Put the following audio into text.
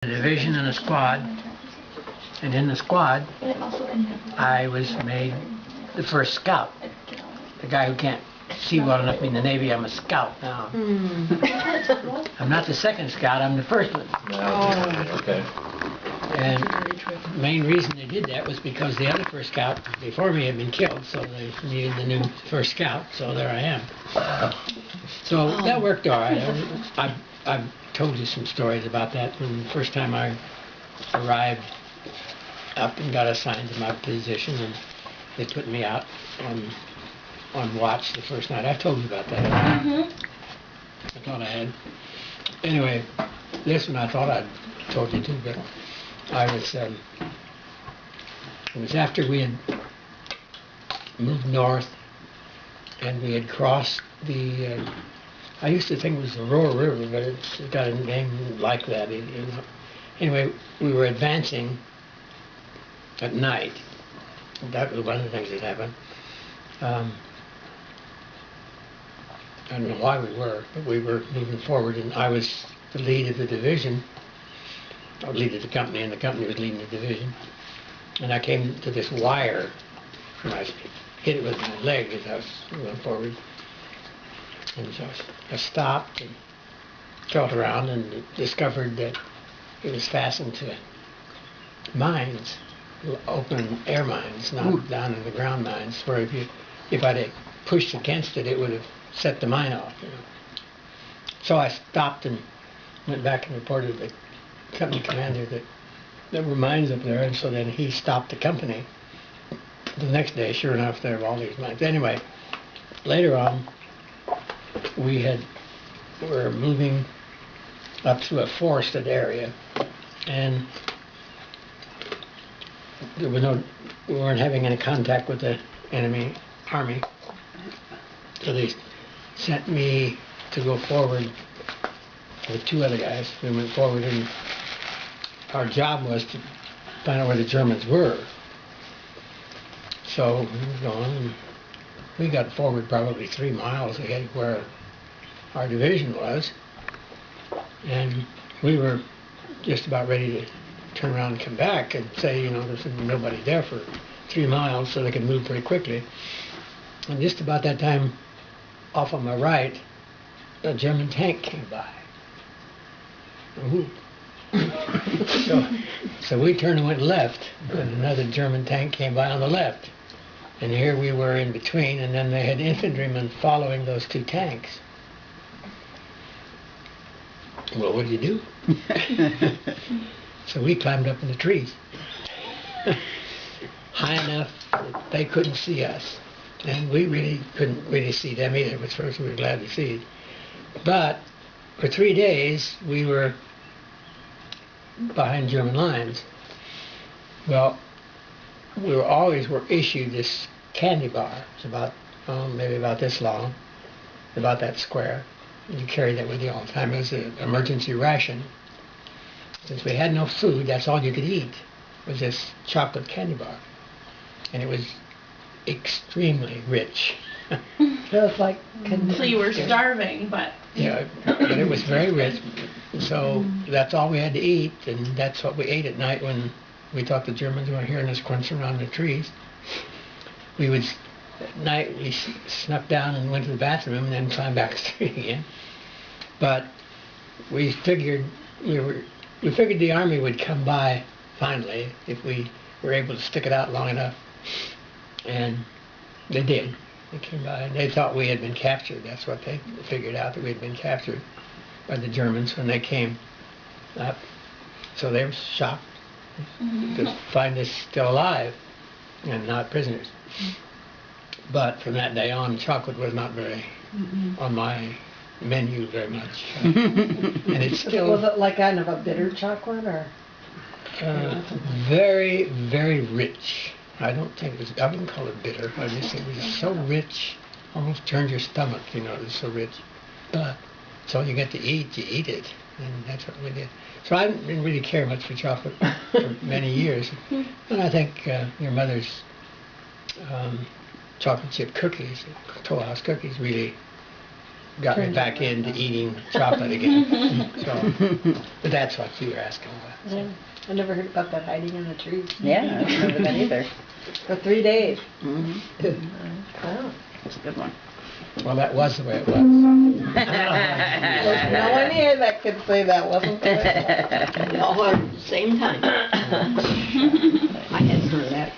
A division and a squad, and in the squad I was made the first scout. The guy who can't see well enough in the Navy, I'm a scout now. I'm not the second scout, I'm the first one. Okay. And the main reason they did that was because the other first scout before me had been killed, so they needed the new first scout, so there I am. So that worked all right. I've told you some stories about that when the first time I arrived up and got assigned to my position, and they put me out on watch the first night. I told you about that. I thought I had. Anyway, this one I thought I'd told you too, but it was after we had moved north and we had crossed the I used to think it was the Roar River, but it's got a name like that. Anyway, we were advancing at night. That was one of the things that happened. I don't know why we were, but we were moving forward, and I was the lead of the division. I was lead of the company, and the company was leading the division. And I came to this wire, and I hit it with my leg as I was going forward. And so I stopped and felt around and discovered that it was fastened to mines, open air mines, not down in the ground mines, where if I'd have pushed against it, it would have set the mine off. So I stopped and went back and reported to the company commander that there were mines up there, and so then he stopped the company. The next day, sure enough, there were all these mines. Anyway, later on, we were moving up through a forested area, and we weren't having any contact with the enemy army. So they sent me to go forward with two other guys. We went forward, and our job was to find out where the Germans were. So we were going, and we got forward probably 3 miles ahead of where our division was, and we were just about ready to turn around and come back and say, there's nobody there for 3 miles, so they could move pretty quickly. And just about that time, off on my right, a German tank came by. So we turned and went left, and another German tank came by on the left. And here we were in between, and then they had infantrymen following those two tanks. Well, what do you do? So we climbed up in the trees, high enough that they couldn't see us. And we really couldn't really see them either, which first we were glad to see. But for 3 days, we were behind German lines. Well, we were issued this candy bar. It's about, maybe about this long, about that square. You carry that with you all the time. It was an emergency ration. Since we had no food, that's all you could eat, was this chocolate candy bar. And it was extremely rich. So it's like So you were starving, but... Yeah, but it was very rich. So that's all we had to eat, and that's what we ate at night when we thought the Germans were hearing us crunching around the trees. At night we snuck down and went to the bathroom and then climbed back the street again. But we figured the army would come by finally if we were able to stick it out long enough. And they did. They came by, and they thought we had been captured. That's what they figured out, that we had been captured by the Germans when they came up. So they were shocked to find us still alive and not prisoners. But from that day on, chocolate was not very on my menu very much. And it's still... Was it like kind of a bitter chocolate, or? Very, very rich. I wouldn't call it bitter. I just think it was so rich, almost turned your stomach, it was so rich. But it's all you get to eat, you eat it. And that's what we did. So I didn't really care much for chocolate for many years. And I think your mother's chocolate chip cookies, Toll House cookies, really got me back into eating chocolate again. So, but that's what you were asking about. Yeah, I never heard about that hiding in the trees. Yeah, I don't remember that either. For 3 days. Mm-hmm. Wow. That's a good one. Well, that was the way it was. There's no one here that could say that wasn't the way. All at the same time. I hadn't heard that.